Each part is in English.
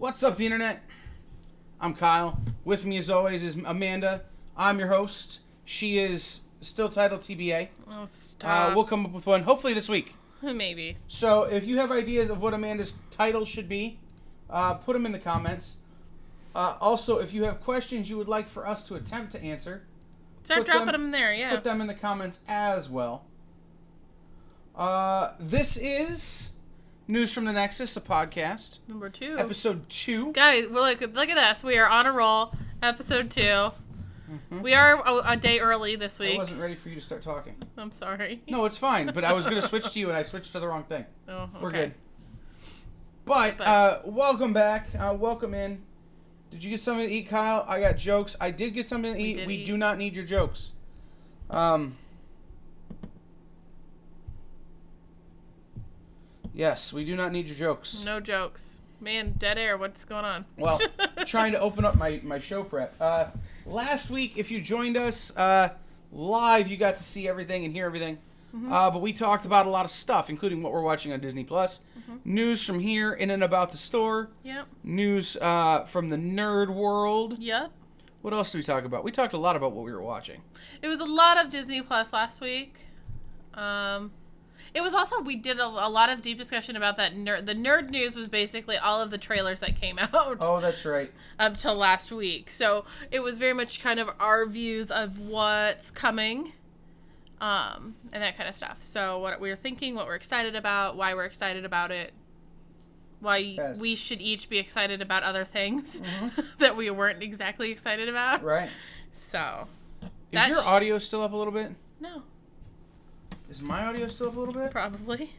What's up, the internet? I'm Kyle. With me, as always, is Amanda. I'm your host. She is still titled TBA. Oh, stop. We'll come up with one, hopefully this week. Maybe. So, if you have ideas of what Amanda's title should be, put them in the comments. Also, if you have questions you would like for us to attempt to answer, Start dropping them there, yeah. Put them in the comments as well. This is News from the Nexus, a podcast. Number 2. Episode 2. Guys, look at this. We are on a roll. Episode 2. Mm-hmm. We are a day early this week. I wasn't ready for you to start talking. I'm sorry. No, it's fine. But I was going to switch to you, and I switched to the wrong thing. Oh, okay. We're good. But welcome back. Welcome in. Did you get something to eat, Kyle? I got jokes. I did get something to eat. We do not need your jokes. Yes, we do not need your jokes. No jokes. Man, dead air. What's going on? Well, trying to open up my show prep. Last week, if you joined us live, you got to see everything and hear everything. Mm-hmm. But we talked about a lot of stuff, including what we're watching on Disney+. Mm-hmm. News from here, in and about the store. Yep. News from the nerd world. Yep. What else did we talk about? We talked a lot about what we were watching. It was a lot of Disney+ last week. It was also, we did a lot of deep discussion about that. The nerd news was basically all of the trailers that came out. Oh, that's right. Up till last week. So it was very much kind of our views of what's coming, and that kind of stuff. So what we're thinking, what we're excited about, why we're excited about it, why we should each be excited about other things that we weren't exactly excited about. Right. So. Is your audio still up a little bit? No. Is my audio still up a little bit? Probably.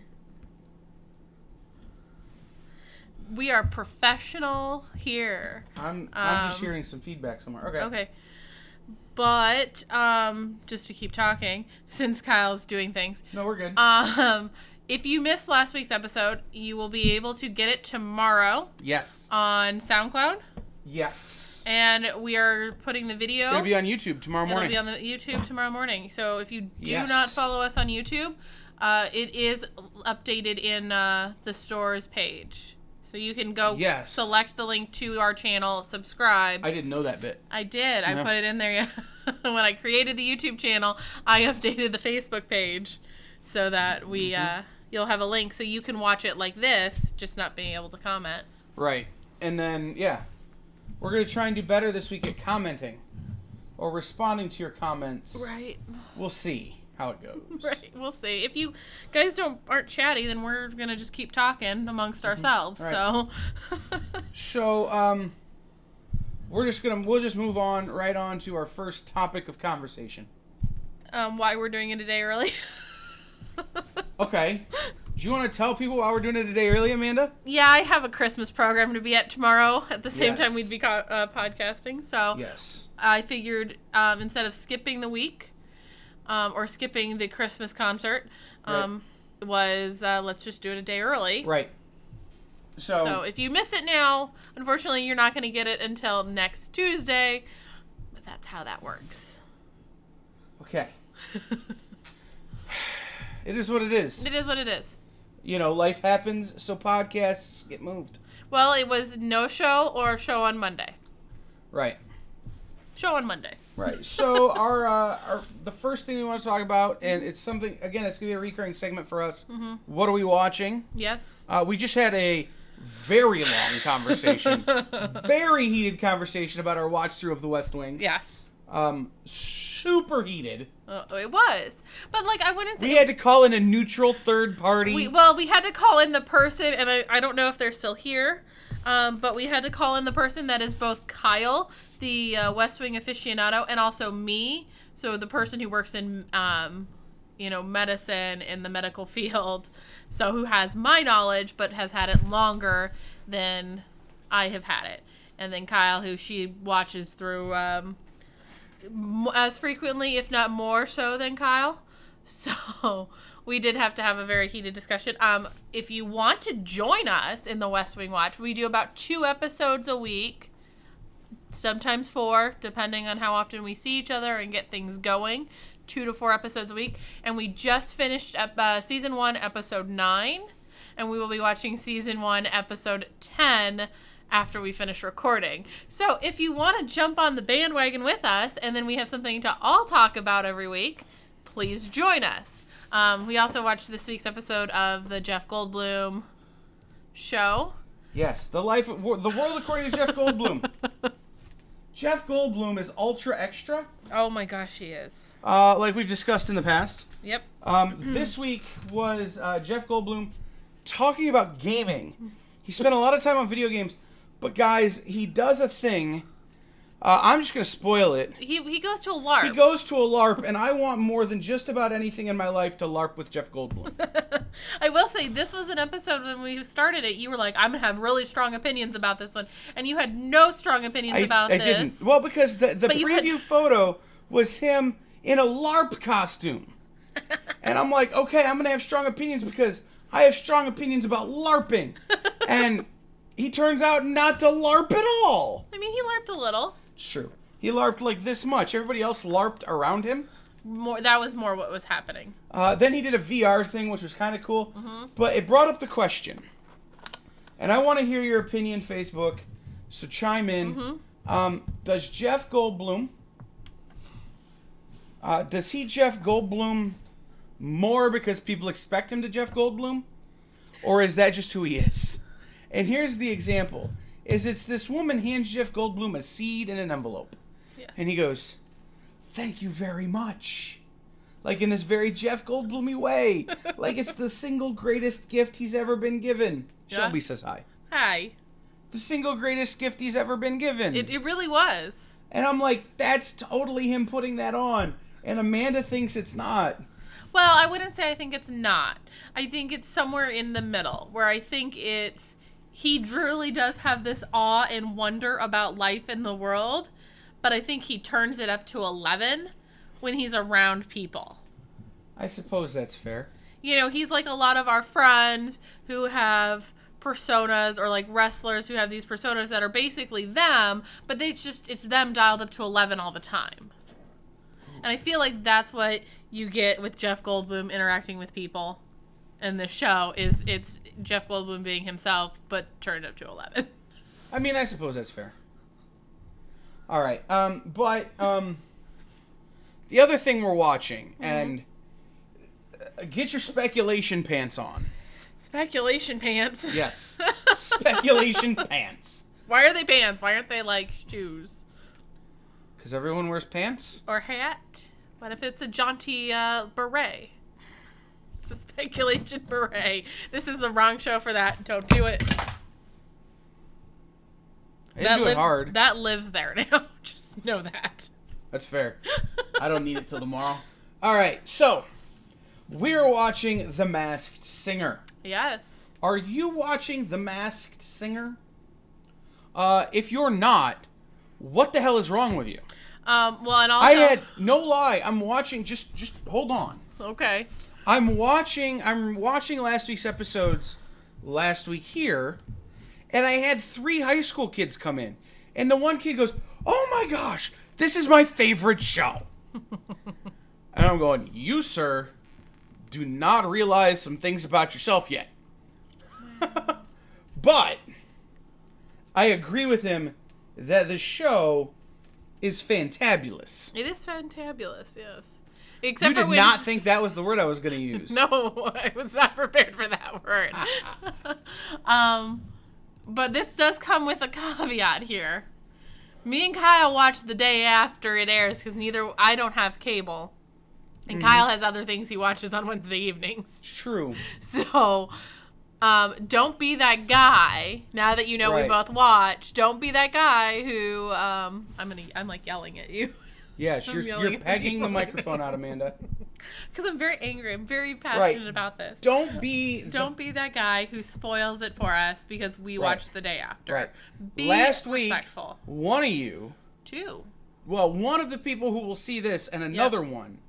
We are professional here. I'm just hearing some feedback somewhere. Okay. Okay. But just to keep talking, since Kyle's doing things. No, we're good. If you missed last week's episode, you will be able to get it tomorrow. Yes. On SoundCloud. Yes. And we are putting the video. It'll be on YouTube tomorrow morning. It'll be on the YouTube tomorrow morning. So if you do not follow us on YouTube, it is updated in the store's page. So you can go select the link to our channel, subscribe. I didn't know that bit. I did. I put it in there. When I created the YouTube channel, I updated the Facebook page so that we you'll have a link so you can watch it like this, just not being able to comment. Right. And then, we're going to try and do better this week at commenting or responding to your comments. Right. We'll see how it goes. Right. We'll see. If you guys aren't chatty, then we're going to just keep talking amongst ourselves. Right. So we'll just move on right on to our first topic of conversation. Why we're doing it a day early. Okay. Do you want to tell people why we're doing it a day early, Amanda? Yeah, I have a Christmas program to be at tomorrow at the same time we'd be podcasting. So I figured instead of skipping the week or skipping the Christmas concert, let's just do it a day early. Right. So if you miss it now, unfortunately, you're not going to get it until next Tuesday. But that's how that works. Okay. It is what it is. It is what it is. You know, life happens, so podcasts get moved. Well, it was no show or show on Monday. Right. Show on Monday. Right. So our the first thing we want to talk about, and it's something, again, it's going to be a recurring segment for us. Mm-hmm. What are we watching? Yes. We just had a very long conversation, very heated conversation about our watch through of The West Wing. Yes. Super heated. It was. But, I wouldn't say... We had to call in a neutral third party. We had to call in the person, and I don't know if they're still here, but we had to call in the person that is both Kyle, the West Wing aficionado, and also me, so the person who works in, medicine in the medical field, so who has my knowledge, but has had it longer than I have had it. And then Kyle, who she watches through... as frequently, if not more so than Kyle. So we did have to have a very heated discussion. If you want to join us in the West Wing Watch, we do about 2 episodes a week, sometimes 4, depending on how often we see each other and get things going. 2 to 4 episodes a week. And we just finished season 1, episode 9. And we will be watching season 1, episode 10 after we finish recording. So if you want to jump on the bandwagon with us, and then we have something to all talk about every week, please join us. We also watched this week's episode of the Jeff Goldblum show. Yes, the world according to Jeff Goldblum. Jeff Goldblum is ultra extra. Oh my gosh, he is. Like we've discussed in the past. Yep. This week was Jeff Goldblum talking about gaming. He spent a lot of time on video games, but guys, he does a thing. I'm just going to spoil it. He goes to a LARP. He goes to a LARP, and I want more than just about anything in my life to LARP with Jeff Goldblum. I will say, this was an episode when we started it, you were like, I'm going to have really strong opinions about this one. And you had no strong opinions about this. I didn't. Well, because the preview photo was him in a LARP costume. And I'm like, okay, I'm going to have strong opinions because I have strong opinions about LARPing. And he turns out not to LARP at all. I mean, he LARPed a little. It's true. He LARPed like this much. Everybody else LARPed around him. That was more what was happening. Then he did a VR thing, which was kind of cool. Mm-hmm. But it brought up the question. And I want to hear your opinion, Facebook. So chime in. Mm-hmm. Does Jeff Goldblum... does he Jeff Goldblum more because people expect him to Jeff Goldblum? Or is that just who he is? And here's the example. It's this woman hands Jeff Goldblum a seed in an envelope. Yes. And he goes, "Thank you very much." Like in this very Jeff Goldblum-y way. Like it's the single greatest gift he's ever been given. Yeah. Shelby says hi. Hi. The single greatest gift he's ever been given. It really was. And I'm like, that's totally him putting that on. And Amanda thinks it's not. Well, I wouldn't say I think it's not. I think it's somewhere in the middle, where I think it's... He truly does have this awe and wonder about life in the world, but I think he turns it up to 11 when he's around people. I suppose that's fair. You know, he's like a lot of our friends who have personas, or like wrestlers who have these personas that are basically them, but it's them dialed up to 11 all the time. And I feel like that's what you get with Jeff Goldblum interacting with people. And the show it's Jeff Goldblum being himself, but turned up to 11. I mean, I suppose that's fair. All right, but the other thing we're watching, mm-hmm. and get your speculation pants on. Speculation pants. Yes, speculation pants. Why are they pants? Why aren't they like shoes? Because everyone wears pants. Or hat. What if it's a jaunty beret? It's a speculation beret. This is the wrong show for that. Don't do it. I didn't do it hard. That lives there now. Just know that. That's fair. I don't need it till tomorrow. All right, so we're watching The Masked Singer. Yes. Are you watching The Masked Singer? If you're not, what the hell is wrong with you? Well, and also... I had no lie. I'm watching. Just hold on. Okay. I'm watching last week's episodes last week here, and I had 3 high school kids come in. And the one kid goes, "Oh my gosh, this is my favorite show." And I'm going, "You, sir, do not realize some things about yourself yet." But I agree with him that the show is fantabulous. It is fantabulous, yes. Except you did not think that was the word I was going to use. No, I was not prepared for that word. But this does come with a caveat here. Me and Kyle watch the day after it airs because I don't have cable. And Kyle has other things he watches on Wednesday evenings. True. So, don't be that guy. Now that you know we both watch, don't be that guy who I'm like yelling at you. Yes, you're pegging the microphone out, Amanda. Because I'm very angry. I'm very passionate about this. Don't be that guy who spoils it for us because we watched the day after. Right. Be Last respectful. Week, one of you... 2. Well, one of the people who will see this and another one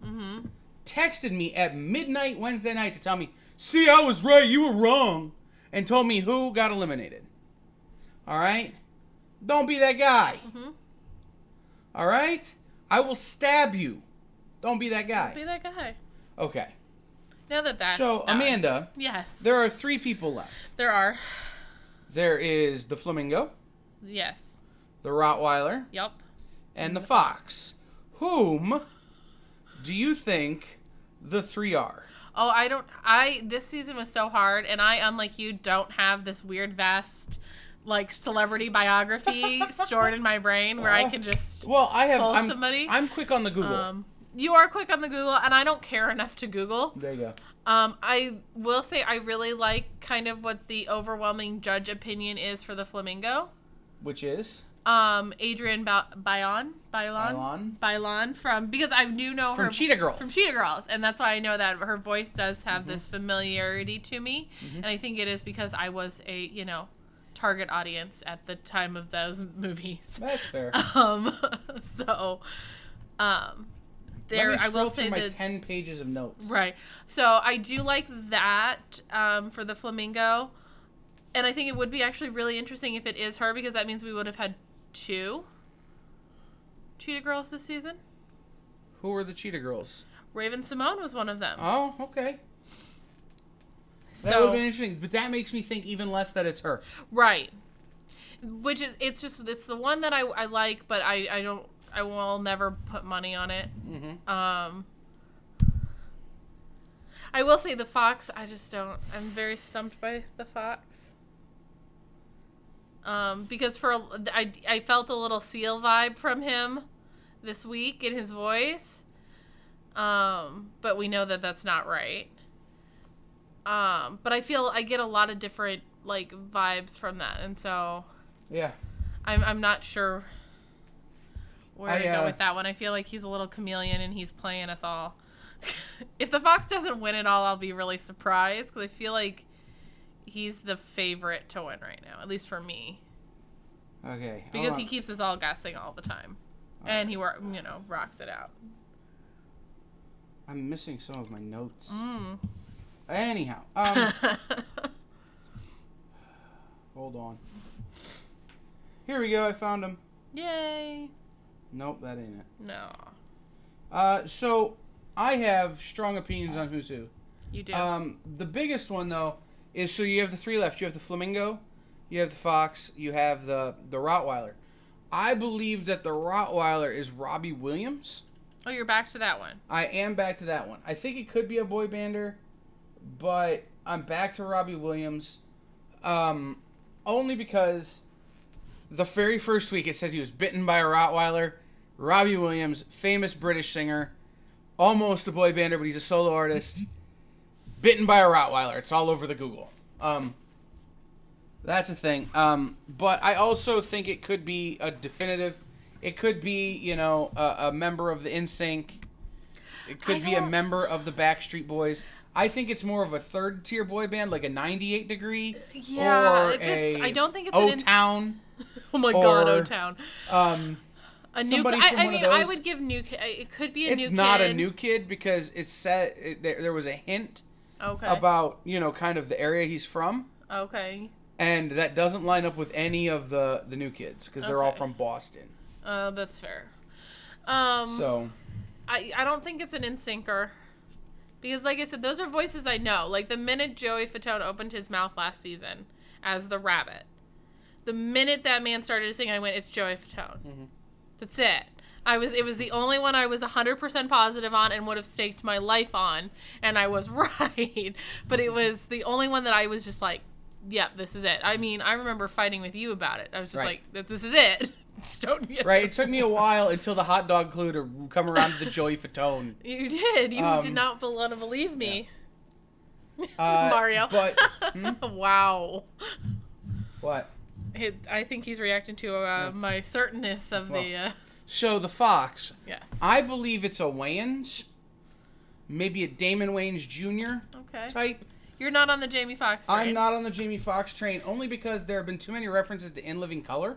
texted me at midnight Wednesday night to tell me, "See, I was right, you were wrong," and told me who got eliminated. All right? Don't be that guy. Mm-hmm. All right? I will stab you. Don't be that guy. Don't be that guy. Okay. Now that's so, done. Amanda. Yes. There are 3 people left. There are. There is the Flamingo. Yes. the Rottweiler, Yep. and the Fox. Whom do you think the three are? Oh, this season was so hard, and I, unlike you, don't have this weird, vast, like, celebrity biography stored in my brain where I can just Well, pull somebody. I'm quick on the Google. You are quick on the Google, and I don't care enough to Google. There you go. I will say I really like kind of what the overwhelming judge opinion is for the Flamingo. Which is? Adrienne Bailon from, because I know her from Cheetah Girls. From Cheetah Girls, and that's why I know that her voice does have this familiarity to me, and I think it is because I was a, target audience at the time of those movies. That's fair. There, I will say my that 10 pages of notes. Right. So I do like that for the Flamingo. And I think it would be actually really interesting if it is her, because that means we would have had 2 Cheetah Girls this season. Who were the Cheetah Girls? Raven Simone was one of them. Oh, okay. So, That would have been interesting, but that makes me think even less that it's her. Right. Which is, it's the one that I like, but I will never put money on it. Mm-hmm. I will say the Fox, I'm very stumped by the Fox. Because I felt a little Seal vibe from him this week in his voice. But we know that that's not right. But I get a lot of different, like, vibes from that. And so Yeah. I'm not sure where to go with that one. I feel like he's a little chameleon and he's playing us all. If the Fox doesn't win it all, I'll be really surprised, because I feel like he's the favorite to win right now, at least for me. Okay. Because he keeps us all guessing all the time. And he rocks it out. I'm missing some of my notes. Mm. Anyhow. Hold on. Here we go. I found him. Yay. Nope, that ain't it. No. So I have strong opinions on who's who. You do. The biggest one, though, is, so you have the 3 left. You have the Flamingo, you have the Fox, you have the Rottweiler. I believe that the Rottweiler is Robbie Williams. Oh, you're back to that one. I am back to that one. I think it could be a boy bander, but I'm back to Robbie Williams. Only because the very first week it says he was bitten by a Rottweiler. Robbie Williams, famous British singer, almost a boy bander, but he's a solo artist. Bitten by a Rottweiler. It's all over the Google. That's a thing. But I also think it could be a definitive. It could be, a member of the NSYNC. It could be a member of the Backstreet Boys. I think it's more of a third-tier boy band, like a 98 Degree. Yeah, or I don't think it's O-Town. Oh my God, O-Town. A new kid. I would give New Kid. It could be a new kid. It's not a new kid because it's set. There was a hint about kind of the area he's from. Okay. And that doesn't line up with any of the new kids because they're all from Boston. That's fair. So. I don't think it's an NSYNCer. Because, like I said, those are voices I know. Like, the minute Joey Fatone opened his mouth last season as the rabbit, the minute that man started to sing, I went, it's Joey Fatone. Mm-hmm. That's it. It was the only one I was 100% positive on and would have staked my life on, and I was right. But it was the only one that I was just like, yep, this is it. I mean, I remember fighting with you about it. I was just like, this is it. Just don't Right, it took me a while until the hot dog clue to come around to the Joey Fatone. You did. You did not want to believe me. Yeah. Mario. But wow. What? I think he's reacting to my certainness of the... So, the Fox. Yes. I believe it's a Wayans. Maybe a Damon Wayans Jr. type. You're not on the Jamie Foxx train. I'm not on the Jamie Foxx train, only because there have been too many references to In Living Color.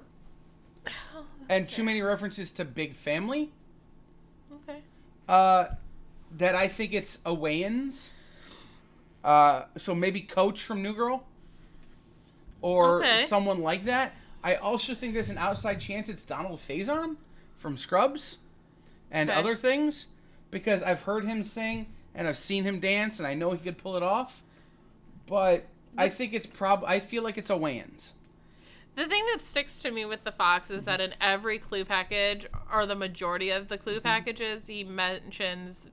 And too many references to Big Family. Okay. That I think it's a Wayans. So maybe Coach from New Girl. Or someone like that. I also think there's an outside chance it's Donald Faison from Scrubs and other things. Because I've heard him sing and I've seen him dance and I know he could pull it off. But I think it's I feel like it's a Wayans. The thing that sticks to me with the Fox is that in every clue package, or the majority of the clue packages, he mentions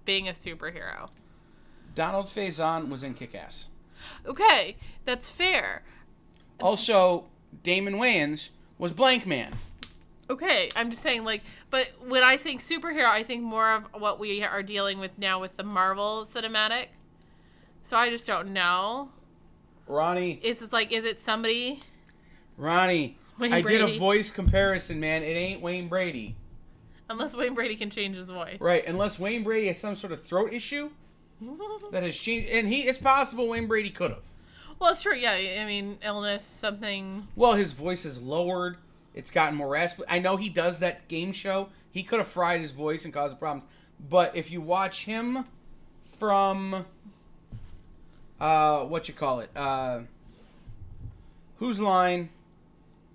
being a superhero. Donald Faison was in Kick-Ass. Okay, that's fair. Also, Damon Wayans was Blank Man. Okay, I'm just saying, like, but when I think superhero, I think more of what we are dealing with now with the Marvel cinematic. So I just don't know. Ronnie. It's just like, is it somebody? Ronnie, Wayne I did a Brady. voice comparison, man. It ain't Wayne Brady. Unless Wayne Brady can change his voice. Right, unless Wayne Brady has some sort of throat issue that has changed. And it's possible Wayne Brady could have. Well, it's true, yeah. I mean, illness, something. Well, his voice is lowered. It's gotten more raspy. I know he does that game show. He could have fried his voice and caused problems. But if you watch him from, Whose Line,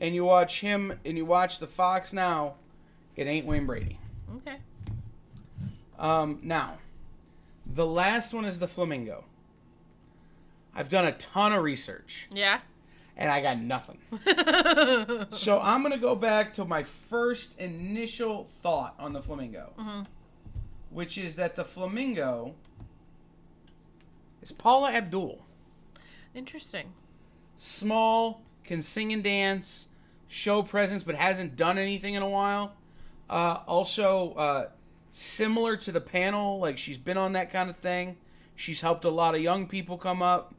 and you watch him, and you watch the Fox now, it ain't Wayne Brady. Okay. Now, the last one is the Flamingo. I've done a ton of research. Yeah. And I got nothing. So I'm going to go back to my first initial thought on the Flamingo. Mm-hmm. Which is that the Flamingo is Paula Abdul. Interesting. Small, can sing and dance, show presence, but hasn't done anything in a while. Also, similar to the panel, like she's been on that kind of thing. She's helped a lot of young people come up.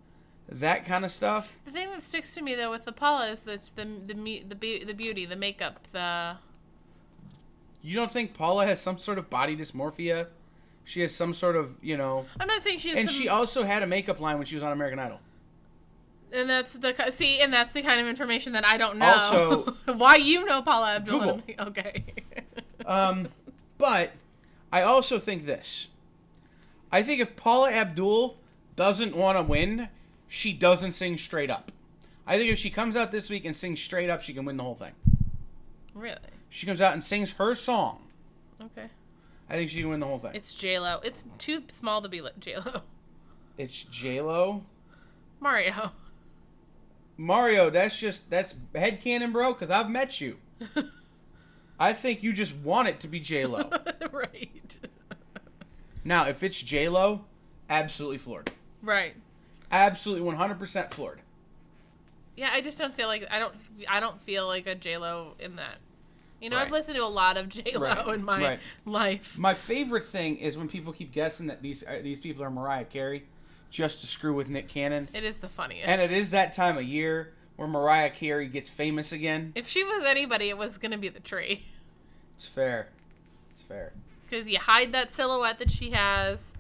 That kind of stuff. The thing that sticks to me though with the Paula is that's the beauty, the makeup, the. You don't think Paula has some sort of body dysmorphia? She has some sort of, I'm not saying she has. And she also had a makeup line when she was on American Idol. And that's the kind of information that I don't know. Also, why you know Paula Abdul? Google. Okay. But I also think this. I think if Paula Abdul doesn't want to win, she doesn't sing straight up. I think if she comes out this week and sings straight up, she can win the whole thing. Really? She comes out and sings her song. Okay. I think she can win the whole thing. It's J-Lo. It's too small to be J-Lo. It's J-Lo. Mario, that's headcanon, bro, because I've met you. I think you just want it to be J-Lo. Right. Now, if it's J-Lo, absolutely floored. Right. Absolutely 100% floored. Yeah, I just don't feel like I don't feel like a J-Lo in that. Right. I've listened to a lot of J-Lo in my life. My favorite thing is when people keep guessing that these people are Mariah Carey just to screw with Nick Cannon. It is the funniest. And it is that time of year where Mariah Carey gets famous again. If she was anybody, it was going to be the tree. It's fair. It's fair. Because you hide that silhouette that she has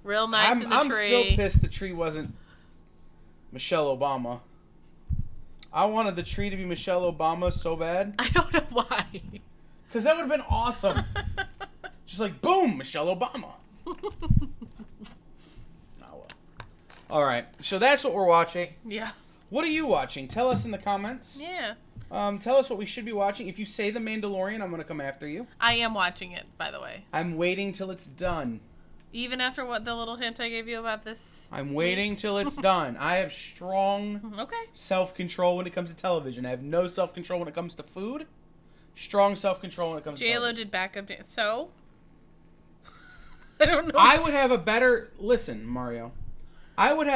real nice in the tree. I'm still pissed the tree wasn't Michelle Obama. I wanted the tree to be Michelle Obama so bad. I don't know why. Because that would have been awesome. Just like, boom, Michelle Obama. Oh, well. All right. So that's what we're watching. Yeah. What are you watching? Tell us in the comments. Yeah. Tell us what we should be watching. If you say The Mandalorian, I'm going to come after you. I am watching it, by the way. I'm waiting till it's done. Even after what the little hint I gave you about this? I'm waiting till it's done. I have strong self-control when it comes to television. I have no self-control when it comes to food. Strong self-control when it could J-Lo did backup dance. So? I don't know. I would have a better... Listen, Mario. I would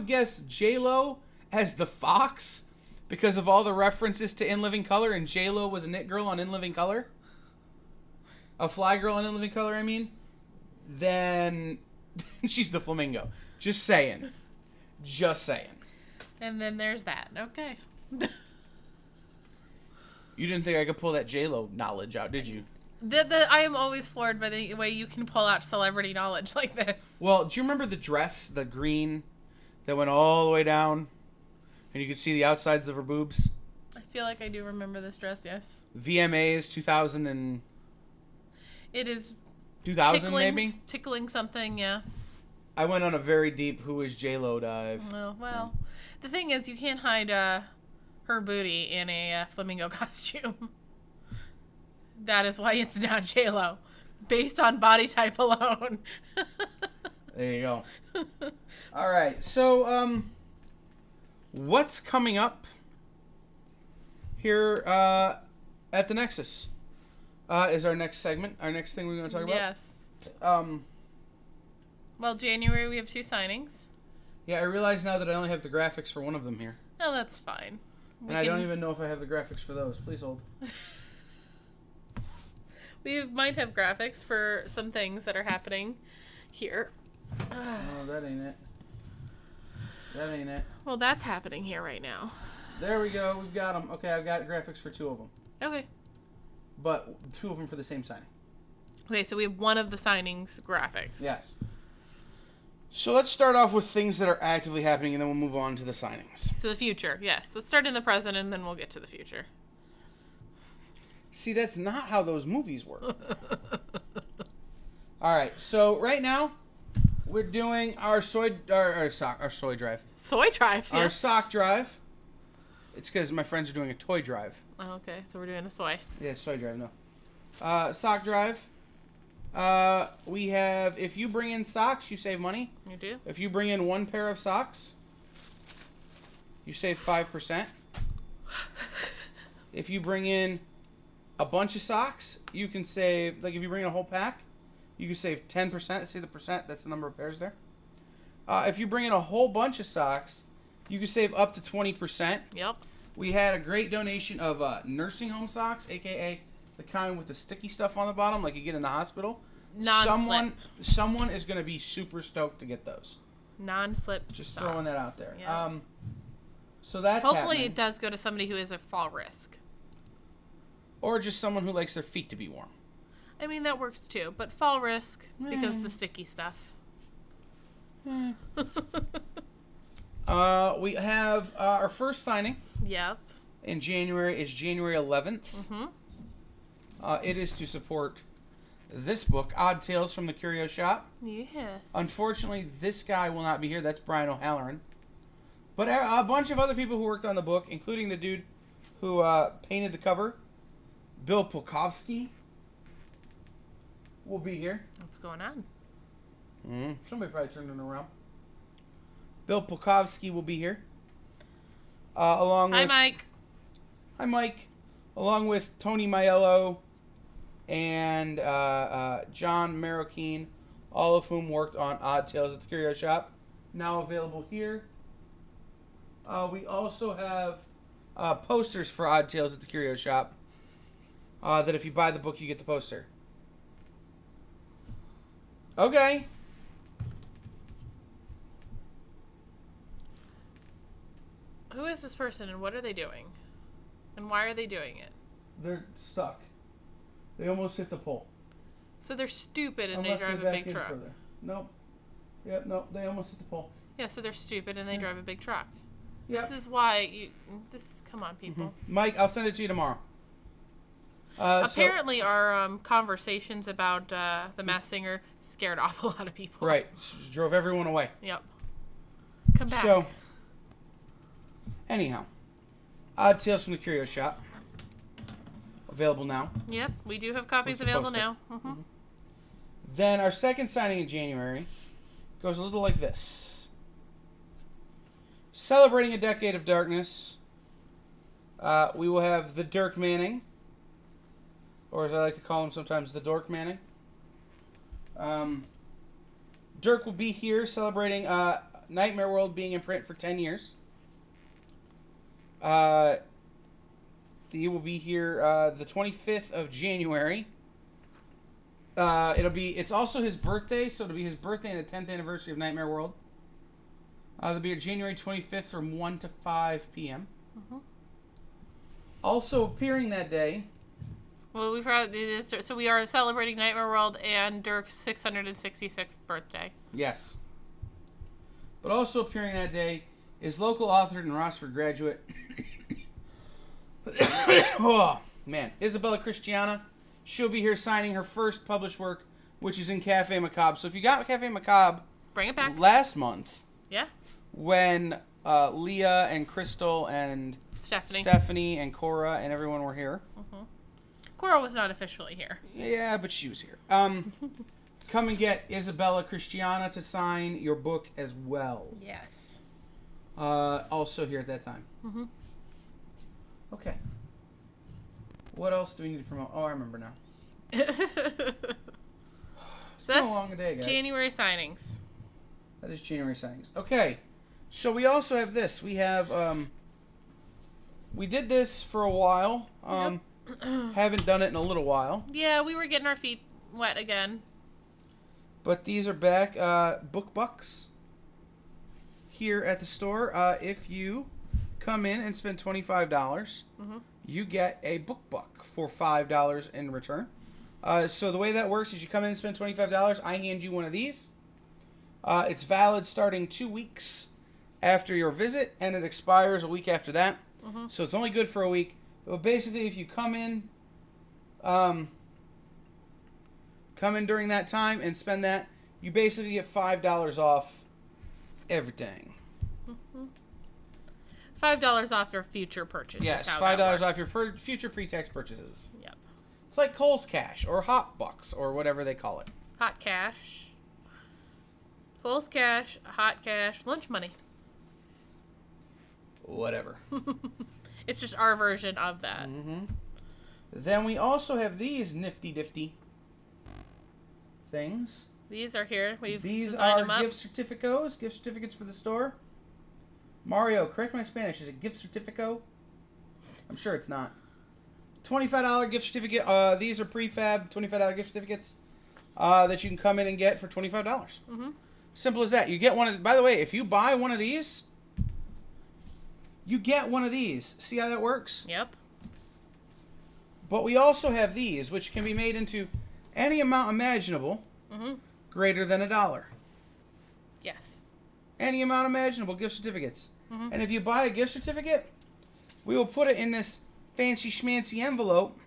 guess J-Lo as the Fox because of all the references to In Living Color, and J-Lo was an it girl on In Living Color. A fly girl on In Living Color, I mean. Then she's the Flamingo. Just saying. Just saying. And then there's that. Okay. You didn't think I could pull that J-Lo knowledge out, did you? I am always floored by the way you can pull out celebrity knowledge like this. Well, do you remember the dress, the green, that went all the way down? And you could see the outsides of her boobs? I feel like I do remember this dress, yes. VMAs 2000 and... It is 2000 maybe? Tickling something, yeah. I went on a very deep Who is J-Lo dive. Oh, well. The thing is, you can't hide her booty in a flamingo costume. That is why it's not J-Lo. Based on body type alone. There you go. All right. So, what's coming up here at the Nexus is our next segment, our next thing we're going to talk about. Yes. Um, Well, January we have 2 signings. yeah, I realize now that I only have the graphics for one of them here. Oh, that's fine. And I don't even know if I have the graphics for those. Please hold. We might have graphics for some things that are happening here. Oh, that ain't it. That ain't it. Well, that's happening here right now. There we go. We've got them. Okay, I've got graphics for 2 of them. Okay. But 2 of them for the same signing. Okay, so we have one of the signings graphics. Yes. So let's start off with things that are actively happening, and then we'll move on to the signings. To the future, yes. Let's start in the present, and then we'll get to the future. See, that's not how those movies work. All right, so right now we're doing our soy drive. Soy drive, yeah. Our sock drive. It's because my friends are doing a toy drive. Oh, okay, so we're doing a soy. Yeah, soy drive. No. Sock drive. We have, if you bring in socks, you save money. You do? If you bring in 1 pair of socks, you save 5%. If you bring in a bunch of socks, you can save, like if you bring in a whole pack, you can save 10%. See the percent? That's the number of pairs there. If you bring in a whole bunch of socks, you can save up to 20%. Yep. We had a great donation of nursing home socks, a.k.a. the kind with the sticky stuff on the bottom, like you get in the hospital. Non-slip. Someone is going to be super stoked to get those. Non-slip Just socks. throwing that out there. Yeah. So that's Hopefully happening. it does go to somebody who is a fall risk. Or just someone who likes their feet to be warm. I mean, that works too, but fall risk because of the sticky stuff. We have our first signing Yep. in January is January 11th. Mm-hmm. It is to support this book, Odd Tales from the Curio Shop. Yes. Unfortunately, this guy will not be here. That's Brian O'Halloran. But a bunch of other people who worked on the book, including the dude who painted the cover, Bill Polkowski, will be here. What's going on? Somebody probably turned it around. Bill Polkowski will be here. Along with... Hi, Mike. Hi, Mike. Along with Tony Maiello and John Marroquin, all of whom worked on Odd Tales at the Curio Shop. Now available here. We also have posters for Odd Tales at the Curio Shop. That if you buy the book, you get the poster. Okay. Who is this person and what are they doing? And why are they doing it? They're stuck. They almost hit the pole. So they're stupid and Unless they drive they a back big in truck. further. Nope. Yep, nope. They almost hit the pole. Yeah, so they're stupid and they drive a big truck. Yep. This is why you... come on, people. Mike, I'll send it to you tomorrow. Apparently our conversations about the Masked Singer scared off a lot of people. Right. Drove everyone away. Yep. Come back. So, anyhow, Odd Tales from the Curio Shop. Available now. Yep, we do have copies available now. Mm-hmm. Then our second signing in January goes a little like this. Celebrating a decade of darkness, we will have the Dirk Manning, or as I like to call him sometimes, the Dork Manning. Dirk will be here celebrating Nightmare World being in print for 10 years. He will be here the 25th of January. It's also his birthday, so it'll be his birthday and the 10th anniversary of Nightmare World. They'll be here January 25th from 1 to 5 p.m. Mm-hmm. Also appearing that day. Well, we forgot this, so we are celebrating Nightmare World and Dirk's 666th birthday. Yes. But also appearing that day is local author and Rossford graduate. Oh, man. Isabella Christiana. She'll be here signing her first published work, which is in Cafe Macabre. So if you got Cafe Macabre bring it back last month, yeah, when Leah and Crystal and Stephanie and Cora and everyone were here. Mm-hmm. Cora was not officially here. Yeah, but she was here. Come and get Isabella Christiana to sign your book as well. Yes. also here at that time. Mm-hmm. Okay. What else do we need to promote? Oh, I remember now. So been a that's long day, guys. January signings. That is January signings. Okay. So we also have this. We have, we did this for a while. Haven't done it in a little while. Yeah, we were getting our feet wet again. But these are back. Book bucks here at the store. If you come in and spend $25, you get a book buck for $5 in return. So the way that works is you come in and spend $25. I hand you one of these. It's valid starting 2 weeks after your visit, and it expires a week after that. So it's only good for a week. But basically, if you come in during that time and spend that, you basically get $5 off everything. $5 off your future purchase. Yes, $5 off your future pre-tax purchases. Yep. It's like Kohl's Cash or Hot Bucks or whatever they call it. Hot cash. Kohl's Cash, hot cash, lunch money. Whatever. It's just our version of that. Then we also have these nifty things. These are here. These designed are them up. gift certificates for the store. Mario, correct my Spanish. Is it gift certifico? I'm sure it's not. $25 gift certificate. These are prefab $25 gift certificates that you can come in and get for $25. Simple as that. You get one of. By the way, if you buy one of these, you get one of these. See how that works? Yep. But we also have these, which can be made into any amount imaginable, greater than $1. Yes. Any amount imaginable gift certificates. And if you buy a gift certificate, we will put it in this fancy schmancy envelope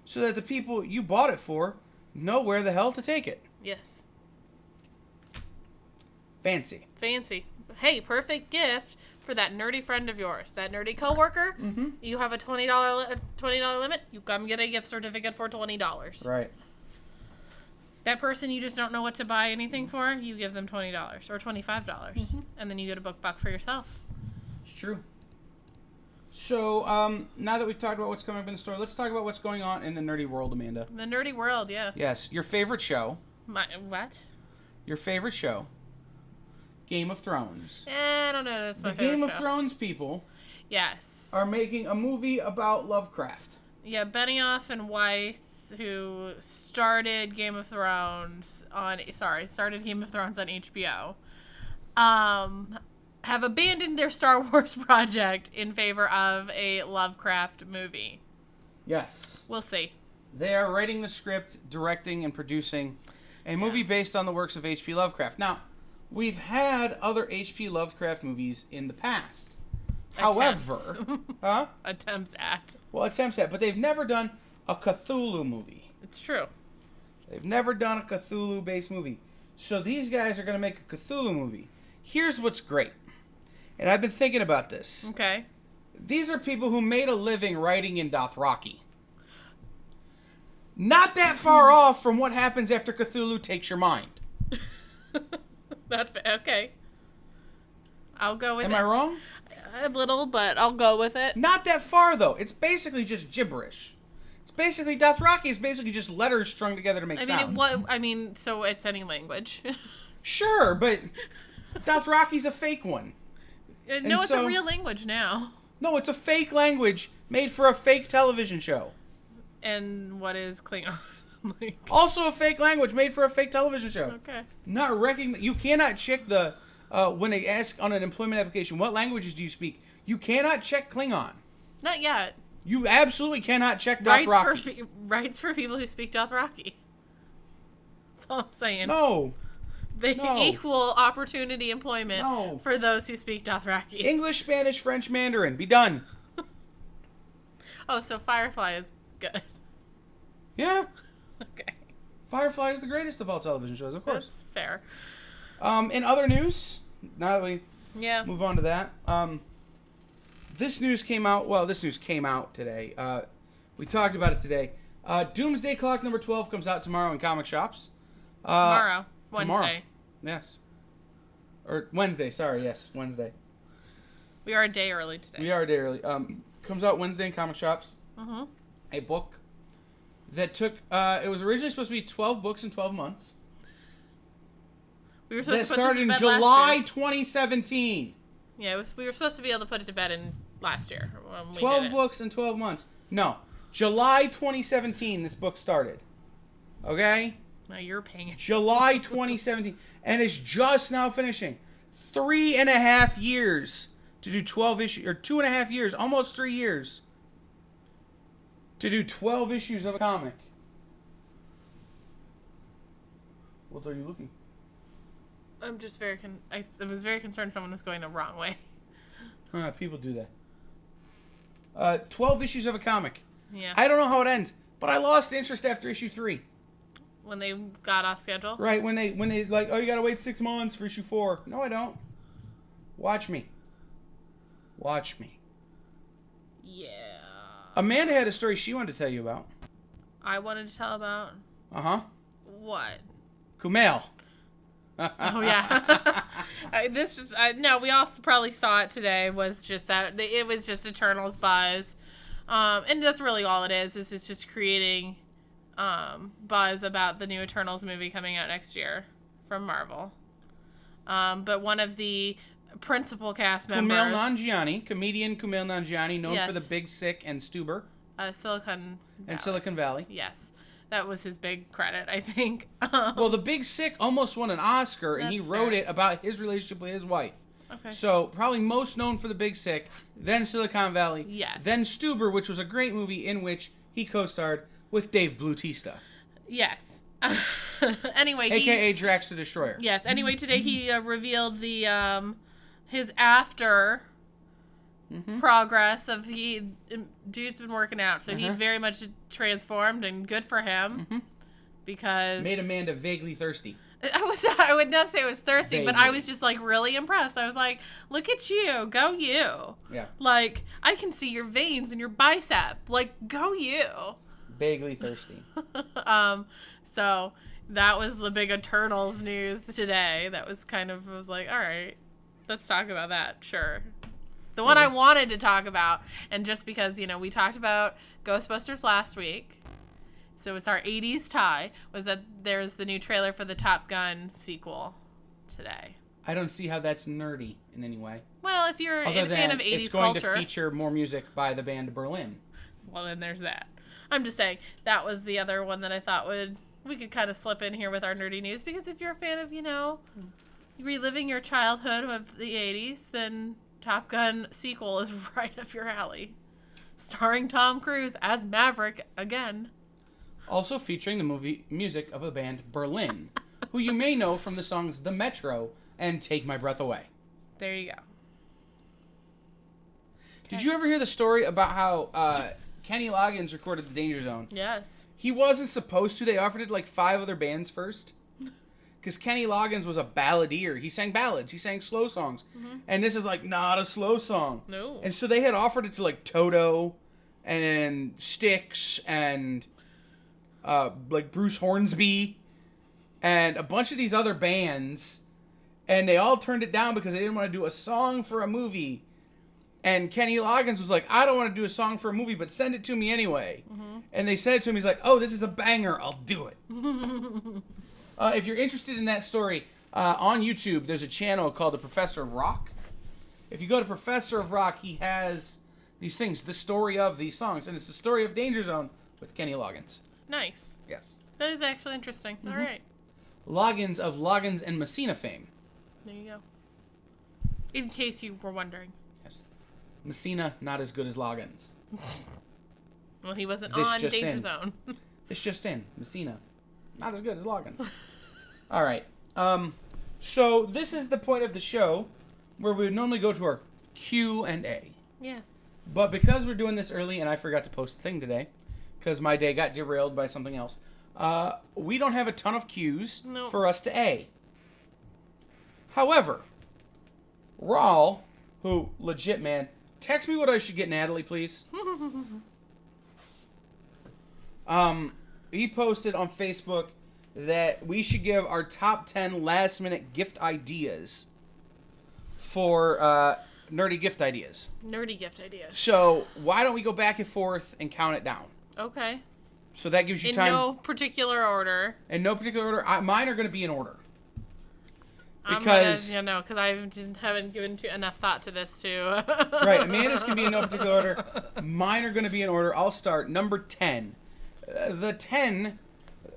so that the people you bought it for know where the hell to take it. Yes. Fancy. Hey, perfect gift for that nerdy friend of yours, that nerdy coworker. You have a $20 limit. You come get a gift certificate for $20. Right. That person you just don't know what to buy anything for, you give them $20 or $25, and then you get a book buck for yourself. It's true. So now that we've talked about what's coming up in the store, let's talk about what's going on in the nerdy world, Amanda. The nerdy world, yeah. Yes, your favorite show. What? Your favorite show. Game of Thrones. I don't know. That's my favorite Game of show. Thrones people. Yes. Are making a movie about Lovecraft. Yeah, Benioff and Weiss, who started Game of Thrones on HBO, have abandoned their Star Wars project in favor of a Lovecraft movie. Yes. We'll see. They are writing the script, directing, and producing a movie based on the works of H.P. Lovecraft. Now, we've had other H.P. Lovecraft movies in the past. However, Attempts at. Well, attempts at, but they've never done a Cthulhu movie. It's true. They've never done a Cthulhu-based movie. So these guys are going to make a Cthulhu movie. Here's what's great. And I've been thinking about this. Okay. These are people who made a living writing in Dothraki. Not that far off from what happens after Cthulhu takes your mind. That's okay. I'll go with it. Am I wrong? A little, but I'll go with it. Not that far, though. It's basically just gibberish. It's basically, Dothraki is basically just letters strung together to make sound. So it's any language. Sure, but Dothraki's a fake one. No, it's a real language now. No, it's a fake language made for a fake television show. And what is Klingon? Also a fake language made for a fake television show. Okay. You cannot check the when they ask on an employment application, what languages do you speak? You cannot check Klingon. Not yet. You absolutely cannot check Dothraki. Rights for people who speak Dothraki. That's all I'm saying. No. Equal opportunity employment for those who speak Dothraki. English, Spanish, French, Mandarin. Be done. Oh, so Firefly is good. Yeah. Okay. Firefly is the greatest of all television shows, of course. That's fair. In other news, now that we move on to that, this news came out. Well, this news came out today. We talked about it today. Doomsday Clock number 12 comes out tomorrow in comic shops. Wednesday. Tomorrow. Yes. Or Wednesday, sorry, yes, Wednesday. We are a day early today. We are a day early. Comes out Wednesday in comic shops. Mm-hmm. A book that took, it was originally supposed to be 12 books in 12 months. We were supposed That to put started this in to bed July last 2017. year. Yeah, we were supposed to be able to put it to bed in last year. When we 12 did it. books in 12 months. No. July 2017, this book started. Okay? Now you're paying it. July 2017. And it's just now finishing. 3.5 years to do 12 issues, or 2.5 years, almost 3 years, to do 12 issues of a comic. What are you looking? I'm just very I was very concerned someone was going the wrong way. People do that. 12 issues of a comic. Yeah. I don't know how it ends, but I lost interest after issue 3. When they got off schedule? Right, when they like, oh, you gotta wait 6 months for issue 4. No, I don't. Watch me. Watch me. Yeah. Amanda had a story she wanted to tell you about. I wanted to tell about... Uh-huh. What? Kumail. Oh, yeah. No, we all probably saw it today, was just that it was just Eternals buzz. And that's really all it is it's just creating buzz about the new Eternals movie coming out next year from Marvel. But one of the principal cast members... Kumail Nanjiani, comedian Kumail Nanjiani, known Yes. for The Big Sick and Stuber. Silicon Valley. And Silicon Valley. Yes. That was his big credit, I think. Well, The Big Sick almost won an Oscar, and he That's wrote fair. it about his relationship with his wife. Okay. So, probably most known for The Big Sick, then Silicon Valley, Yes. then Stuber, which was a great movie in which he co-starred with Dave Bautista, Yes. Anyway, a.k.a. Drax the Destroyer. Yes. Anyway, today he revealed the his after progress of dude's been working out, so he very much transformed, and good for him because Made Amanda vaguely thirsty. I would not say I was thirsty, but I Vaguely. was just like really impressed. I was like, look at you, go you. Yeah. Like I can see your veins and your bicep. Like go you. Vaguely thirsty. So that was the big Eternals news today. That was I was like, all right, let's talk about that. Sure. The one I wanted to talk about, and just because, we talked about Ghostbusters last week, so it's our 80s tie, was that there's the new trailer for the Top Gun sequel today. I don't see how that's nerdy in any way. Well, if you're Other a fan than of 80s it's going culture, to feature more music by the band Berlin. well, then there's that. I'm just saying, that was the other one that I thought we could kind of slip in here with our nerdy news, because if you're a fan of, reliving your childhood of the 80s, then Top Gun sequel is right up your alley. Starring Tom Cruise as Maverick again. Also featuring the movie music of the band Berlin, who you may know from the songs The Metro and Take My Breath Away. There you go. Did you ever hear the story about how Kenny Loggins recorded The Danger Zone? Yes. He wasn't supposed to. They offered it to like 5 other bands first. Because Kenny Loggins was a balladeer. He sang ballads. He sang slow songs. And this is like not a slow song. No. And so they had offered it to like Toto and Styx and like Bruce Hornsby and a bunch of these other bands. And they all turned it down because they didn't want to do a song for a movie. And Kenny Loggins was like, I don't want to do a song for a movie, but send it to me anyway. And they sent it to him. He's like, oh, this is a banger. I'll do it. If you're interested in that story, on YouTube, there's a channel called The Professor of Rock. If you go to Professor of Rock, he has these things, the story of these songs. And it's the story of Danger Zone with Kenny Loggins. Nice. Yes. That is actually interesting. All right. Loggins of Loggins and Messina fame. There you go. In case you were wondering. Yes. Messina, not as good as Loggins. Well, he wasn't This on just Danger in. Zone. It's just in. Messina, not as good as Loggins. All right. So this is the point of the show where we would normally go to our Q&A. Yes. But because we're doing this early and I forgot to post the thing today, because my day got derailed by something else, we don't have a ton of Q's for us to A. However, Raul, who, legit man, text me what I should get Natalie, please. He posted on Facebook that we should give our top 10 last minute gift ideas for nerdy gift ideas. Nerdy gift ideas. So why don't we go back and forth and count it down? Okay. So that gives you time. In no particular order. In no particular order. Mine are going to be in order. Because I haven't given enough thought to this too. Right, Amanda's can be in no particular order. Mine are going to be in order. I'll start number 10. The 10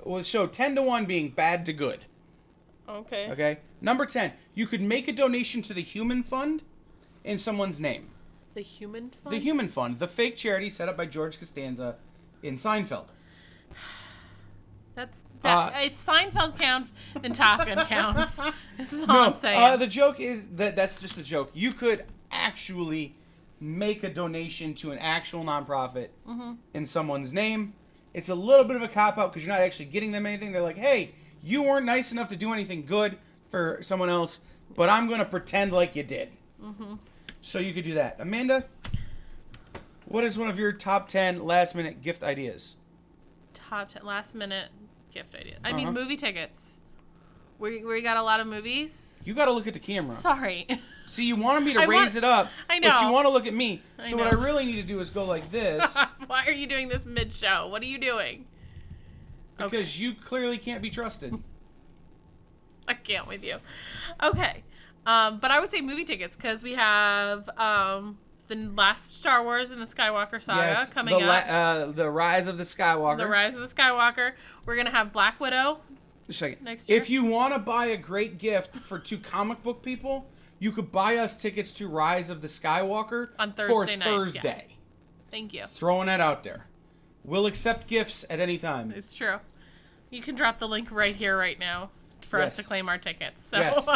will show 10 to 1 being bad to good. Okay. Okay. Number 10. You could make a donation to the Human Fund in someone's name. The Human Fund. The Human Fund, the fake charity set up by George Costanza in Seinfeld. If Seinfeld counts, then Top Gun counts. This is all I'm saying. The joke is that's just the joke. You could actually make a donation to an actual nonprofit in someone's name. It's a little bit of a cop-out because you're not actually getting them anything. They're like, hey, you weren't nice enough to do anything good for someone else, but I'm going to pretend like you did. So you could do that. Amanda, what is one of your top 10 last-minute gift ideas? Top 10 last-minute gift idea. I mean, movie tickets. We got a lot of movies. You got to look at the camera. Sorry. See, you wanted me to raise it up, I know. but you want to look at me. So know. what I really need to do is go like this. Why are you doing this mid-show? What are you doing? Because you clearly can't be trusted. I can't with you. Okay. But I would say movie tickets because we have the last Star Wars and the Skywalker saga coming up. The Rise of the Skywalker. The Rise of the Skywalker. We're going to have Black Widow next year. If you want to buy a great gift for 2 comic book people, you could buy us tickets to Rise of the Skywalker on Thursday night. Thursday. Yeah. Thank you. Throwing that out there. We'll accept gifts at any time. It's true. You can drop the link right here, right now, for us to claim our tickets. So. Yes.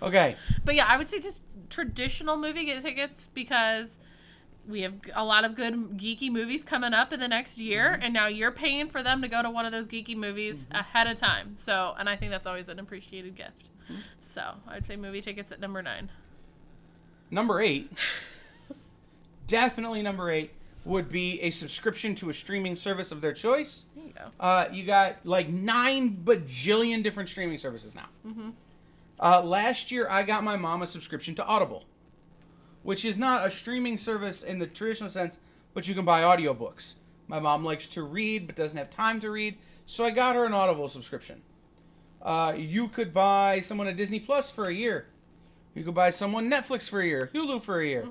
Okay. But yeah, I would say just traditional movie tickets because we have a lot of good geeky movies coming up in the next year, and now you're paying for them to go to one of those geeky movies ahead of time. So, and I think that's always an appreciated gift. So, I'd say movie tickets at number 9. Number 8, definitely number 8, would be a subscription to a streaming service of their choice. There you go. You got like 9 bajillion different streaming services now. Last year, I got my mom a subscription to Audible, which is not a streaming service in the traditional sense, but you can buy audiobooks. My mom likes to read, but doesn't have time to read, so I got her an Audible subscription. You could buy someone a Disney Plus for a year. You could buy someone Netflix for a year, Hulu for a year.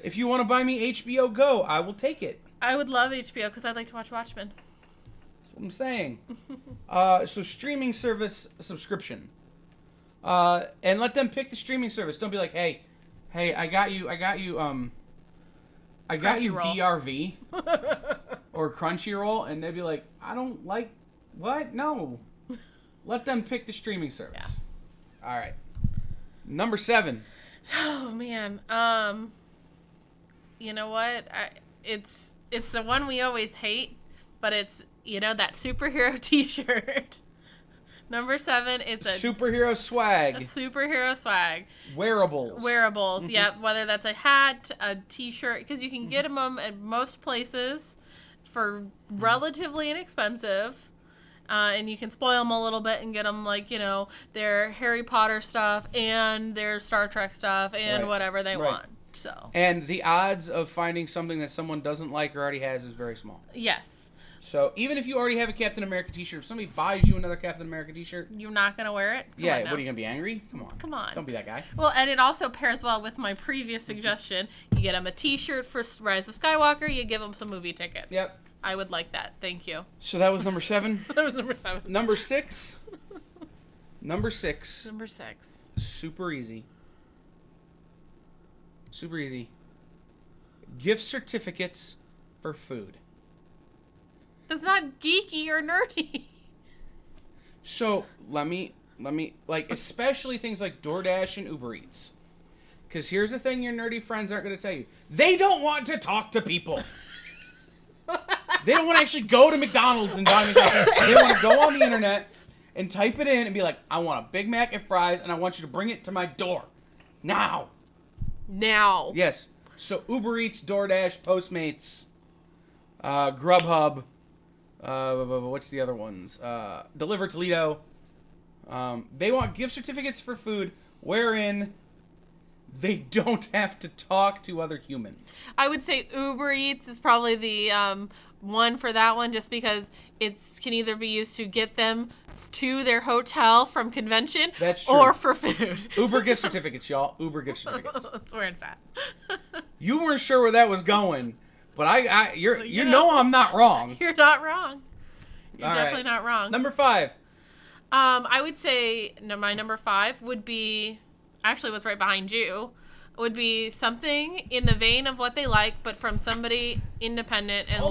If you want to buy me HBO Go, I will take it. I would love HBO because I'd like to watch Watchmen. That's what I'm saying. So streaming service subscription. And let them pick the streaming service. Don't be like, hey, I got you VRV or Crunchyroll, and they'd be like, I don't like what? No. Let them pick the streaming service. Yeah. All right. Number 7. Oh man. You know what? It's the one we always hate, but it's that superhero T-shirt. Number 7, it's a superhero swag. A superhero swag. Wearables. Yep. Whether that's a hat, a T-shirt, because you can get them at most places for relatively inexpensive. And you can spoil them a little bit and get them their Harry Potter stuff and their Star Trek stuff and whatever they want. So. And the odds of finding something that someone doesn't like or already has is very small. Yes. So even if you already have a Captain America T-shirt, if somebody buys you another Captain America T-shirt, you're not gonna wear it. What are you gonna be angry? Come on. Come Don't be that guy. Well, and it also pairs well with my previous suggestion. You get them a T-shirt for Rise of Skywalker. You give them some movie tickets. Yep. I would like that. Thank you. So that was number 7. That was number 7. Number 6. Number 6. Number 6. Super easy. Gift certificates for food. That's not geeky or nerdy. So let me especially things like DoorDash and Uber Eats. Because here's the thing your nerdy friends aren't going to tell you. They don't want to talk to people. They don't want to actually go to McDonald's and buy McDonald's. They want to go on the internet and type it in and be like, I want a Big Mac and fries, and I want you to bring it to my door. Now. Yes. So Uber Eats, DoorDash, Postmates, Grubhub, what's the other ones? Deliver Toledo. They want gift certificates for food wherein they don't have to talk to other humans. I would say Uber Eats is probably the one for that one, just because it can either be used to get them to their hotel from convention. That's true. Or for food. Uber gift certificates, y'all. Uber gift certificates. That's where it's at. You weren't sure where that was going, but you know I'm not wrong. You're not wrong. You're All definitely right. not wrong. Number 5. I would say my number 5 would be, actually what's right behind you, would be something in the vein of what they like, but from somebody independent and a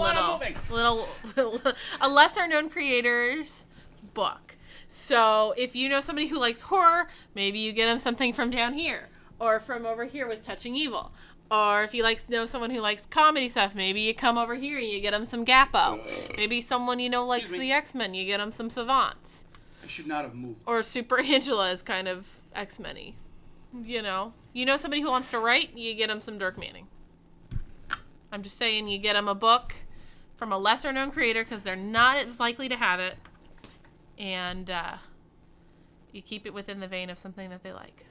lesser known creator's book. So if you know somebody who likes horror, maybe you get them something from down here, or from over here with Touching Evil. Or if you know someone who likes comedy stuff, maybe you come over here and you get them some Gappo. Maybe someone you know likes the X-Men, you get them some Savants. I should not have moved. Or Super Angela is kind of X-Men-y. You know somebody who wants to write, you get them some Dirk Manning. I'm just saying, you get them a book from a lesser-known creator because they're not as likely to have it. And you keep it within the vein of something that they like.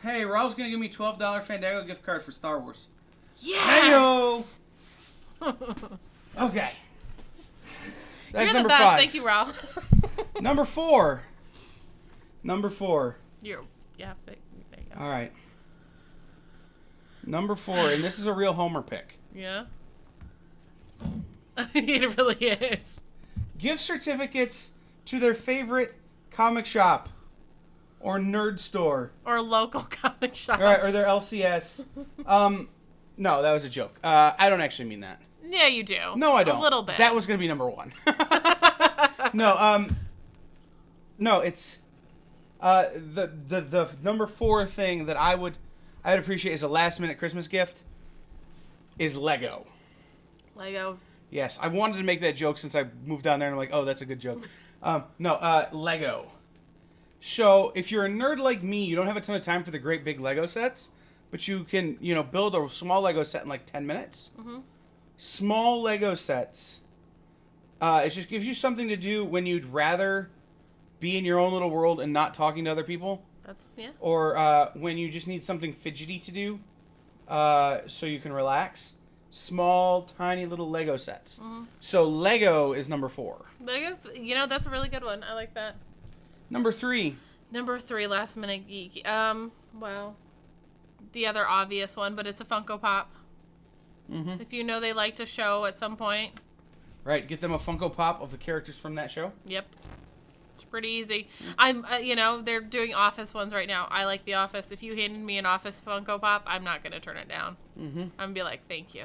Hey, Raul's going to give me $12 Fandango gift card for Star Wars. Yes! Heyo! Okay. That's You're number the best. 5. Thank you, Raul. Number 4. There you go. All right. Number 4, and this is a real homer pick. Yeah? It really is. Gift certificates to their favorite comic shop or nerd store. Or local comic shop. All right, or their LCS. No, that was a joke. I don't actually mean that. Yeah, you do. No, I don't. A little bit. That was going to be number 1. No, it's the number 4 thing that I'd appreciate as a last minute Christmas gift is Lego. Lego. Yes, I wanted to make that joke since I moved down there and I'm like, oh, that's a good joke. Lego. So if you're a nerd like me, you don't have a ton of time for the great big Lego sets, but you can, build a small Lego set in like 10 minutes. Mm-hmm. Small Lego sets. It just gives you something to do when you'd rather be in your own little world and not talking to other people. Yeah. Or when you just need something fidgety to do, so you can relax. Small, tiny little Lego sets. Mm-hmm. So Lego is number 4. Lego's, that's a really good one. I like that. Number 3. Number 3, last minute geek. Well, the other obvious one, but it's a Funko Pop. Mm-hmm. If you know they liked a show at some point. Right, get them a Funko Pop of the characters from that show. Yep. It's pretty easy. They're doing Office ones right now. I like The Office. If you handed me an Office Funko Pop, I'm not going to turn it down. Mm-hmm. I'm going to be like, thank you.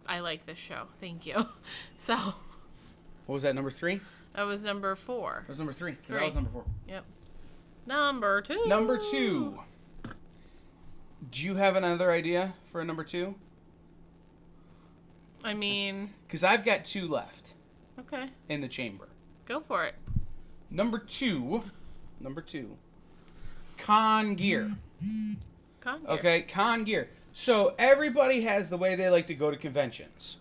I like this show. Thank you. So. What was that, number 3? That was number 4. That was number 3. That was number 4. Yep. Number 2. Number 2. Do you have another idea for a number 2? I mean... Because I've got 2 left. Okay. In the chamber. Go for it. Number 2. Con gear. Con gear. Okay, con gear. So everybody has the way they like to go to conventions.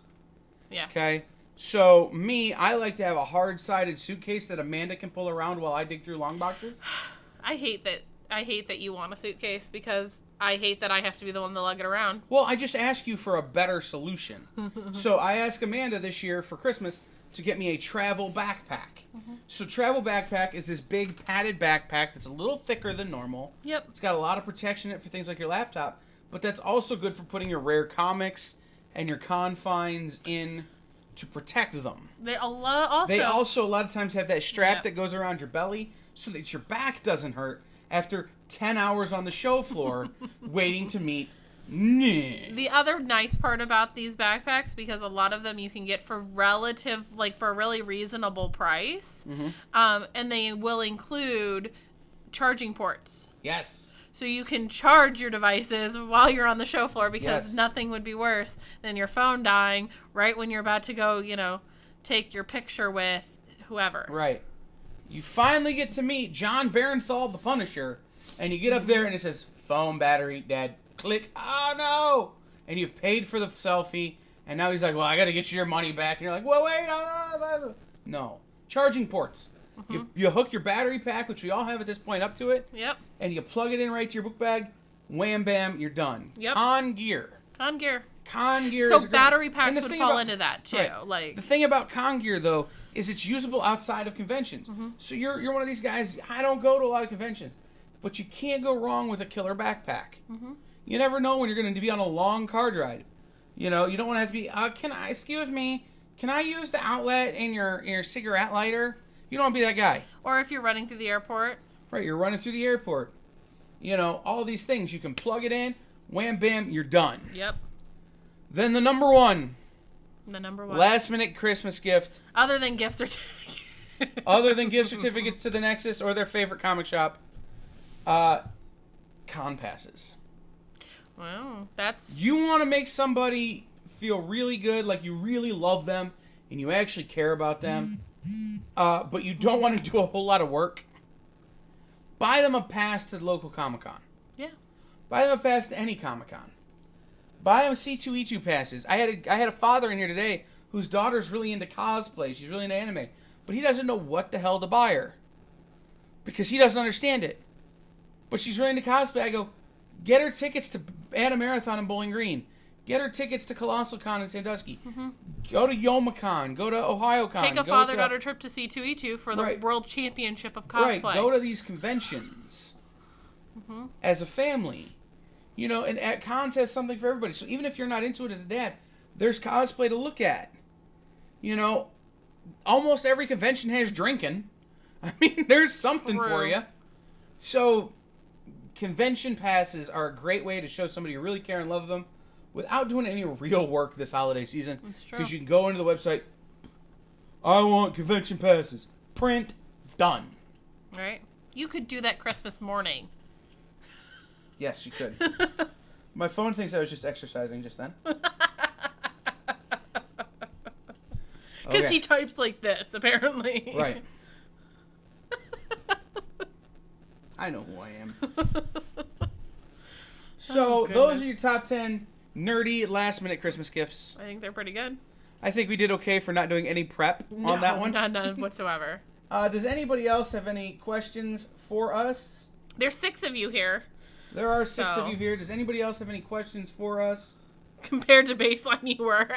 Yeah. Okay? So me, I like to have a hard-sided suitcase that Amanda can pull around while I dig through long boxes. I hate that you want a suitcase because I hate that I have to be the one to lug it around. Well, I just ask you for a better solution. So I asked Amanda this year for Christmas to get me a travel backpack. Mm-hmm. So travel backpack is this big padded backpack that's a little thicker than normal. Yep. It's got a lot of protection in it for things like your laptop, but that's also good for putting your rare comics and your confines in to protect them. They also a lot of times have that strap that goes around your belly so that your back doesn't hurt after 10 hours on the show floor waiting to meet The other nice part about these backpacks, because a lot of them you can get for for a really reasonable price, mm-hmm. And they will include charging ports. Yes. So you can charge your devices while you're on the show floor, because nothing would be worse than your phone dying right when you're about to go, take your picture with whoever. Right. You finally get to meet John Barenthal, the Punisher, and you get up there and it says, phone battery dead. Click. Oh, no. And you've paid for the selfie, and now he's like, well, I got to get you your money back. And you're like, well, wait. No. Charging ports. You hook your battery pack, which we all have at this point, up to it. Yep. And you plug it in right to your book bag. Wham, bam, you're done. Yep. Con gear. Con gear. Con gear. So is a battery great, packs would fall into that too. Right. Like the thing about con gear though is it's usable outside of conventions. So you're one of these guys. I don't go to a lot of conventions, but you can't go wrong with a killer backpack. You never know when you're going to be on a long car ride. You know, you don't want to have to be. Excuse me, can I use the outlet in your cigarette lighter? You don't want to be that guy. Or if you're running through the airport. Right, you're running through the airport. You know, all these things you can plug it in. Wham, bam, you're done. Yep. Then the number one. The number one. Last minute Christmas gift. Other than gift certificates. Other than gift certificates to the Nexus or their favorite comic shop. Con passes. Wow, that's... You want to make somebody feel really good, like you really love them, and you actually care about them, but you don't want to do a whole lot of work. Buy them a pass to the local Comic-Con. Yeah. Buy them a pass to any Comic-Con. Buy them C2E2 passes. I had a father in here today whose daughter's really into cosplay. She's really into anime. But he doesn't know what the hell to buy her. Because he doesn't understand it. But she's really into cosplay. I go, get her tickets to Anna Marathon in Bowling Green. Get her tickets to Colossal Con in Sandusky. Go to YomaCon. Go to OhioCon. Take a father-daughter trip to C2E2 for the World Championship of Cosplay. Right. Go to these conventions as a family. You know, and at cons has something for everybody. So even if you're not into it as a dad, there's cosplay to look at. You know, almost every convention has drinking. I mean, there's something for you. So, convention passes are a great way to show somebody you really care and love them without doing any real work this holiday season. That's true. Because you can go into the website, I want convention passes. Print, done. Right? You could do that Christmas morning. Yes, you could. My phone thinks I was just exercising just then. Because he types like this, apparently. Right. I know who I am. So, those are your top 10 nerdy last-minute Christmas gifts. I think they're pretty good. I think we did okay for not doing any prep on that one. None whatsoever. Does anybody else have any questions for us? There's 6 of you here. There are 6 of you here. Does anybody else have any questions for us? Compared to baseline you were.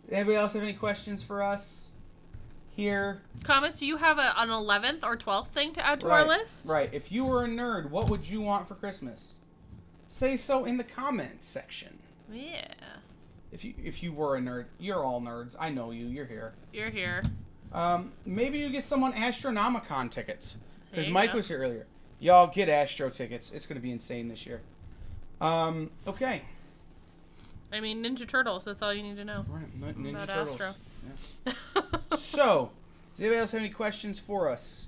Anybody else have any questions for us here? Comments, do you have an 11th or 12th thing to add to our list? Right. If you were a nerd, what would you want for Christmas? Say so in the comments section. Yeah. If you were a nerd, you're all nerds. I know you. You're here. You're here. Maybe you get someone Astronomicon tickets. Because There you Mike go. was here earlier. Y'all get Astro tickets. It's going to be insane this year. Okay. I mean, Ninja Turtles, that's all you need to know. Right. Ninja About Turtles. Astro. Yeah. So, does anybody else have any questions for us?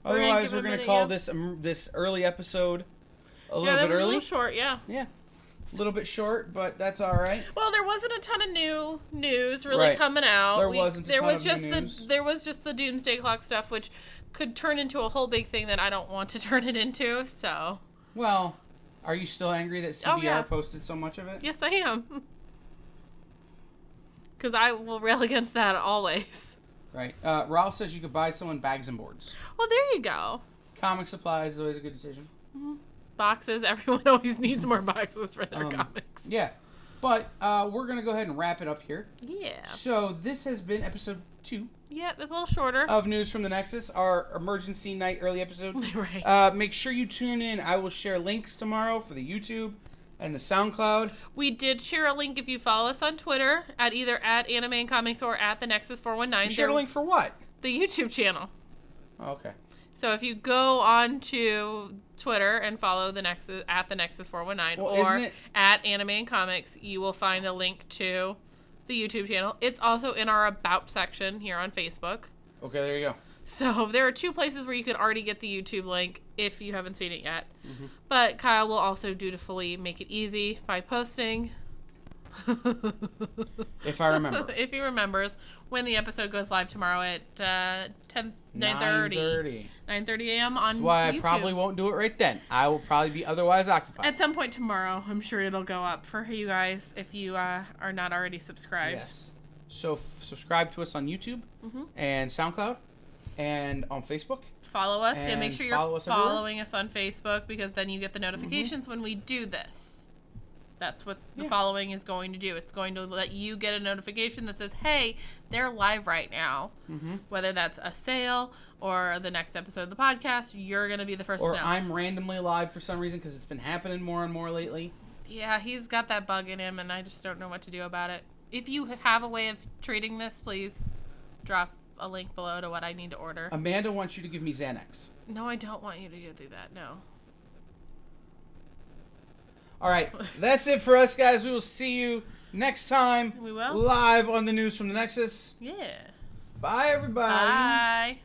We're gonna Otherwise, give we're it a going to minute, call yeah. this early episode a little Yeah, that bit was early. a little short, yeah. Yeah. A little bit short, but that's all right. Well, there wasn't a ton of new news really coming out. There wasn't a ton of new news. There was just the Doomsday Clock stuff, which could turn into a whole big thing that I don't want to turn it into, so... Well, are you still angry that CBR yeah. posted so much of it? Yes, I am. Because I will rail against that always. Right. Ralph says you could buy someone bags and boards. Well, there you go. Comic supplies is always a good decision. Boxes. Everyone always needs more boxes for their comics. Yeah. But we're going to go ahead and wrap it up here. Yeah. So this has been episode 2 Yep, it's a little shorter. of News from the Nexus, our emergency night early episode. Right. Make sure you tune in. I will share links tomorrow for the YouTube and the SoundCloud. We did share a link if you follow us on Twitter at either at Anime and Comics or at the Nexus 419. You shared a link for what? The YouTube channel. Oh, okay. So if you go on to Twitter and follow the Nexus at the Nexus 419 or at Anime and Comics, you will find a link to the YouTube channel. It's also in our About section here on Facebook. Okay, there you go. So there are 2 places where you can already get the YouTube link if you haven't seen it yet. But Kyle will also dutifully make it easy by posting If I remember. If he remembers, when the episode goes live tomorrow at 9:30 a.m. on That's why YouTube. I probably won't do it right then. I will probably be otherwise occupied. At some point tomorrow, I'm sure it'll go up for you guys if you are not already subscribed. Yes. So subscribe to us on YouTube and SoundCloud and on Facebook. Follow us. Yeah, make And sure you're follow us following us on Facebook because then you get the notifications when we do this. That's what the following is going to do. It's going to let you get a notification that says, hey, they're live right now. Whether that's a sale or the next episode of the podcast, you're going to be the first to know. Or I'm randomly live for some reason because it's been happening more and more lately. Yeah, he's got that bug in him, and I just don't know what to do about it. If you have a way of treating this, please drop a link below to what I need to order. Amanda wants you to give me Xanax. No, I don't want you to do that. No. All right, that's it for us, guys. We will see you next time. We will. Live on the news from the Nexus. Yeah. Bye, everybody. Bye.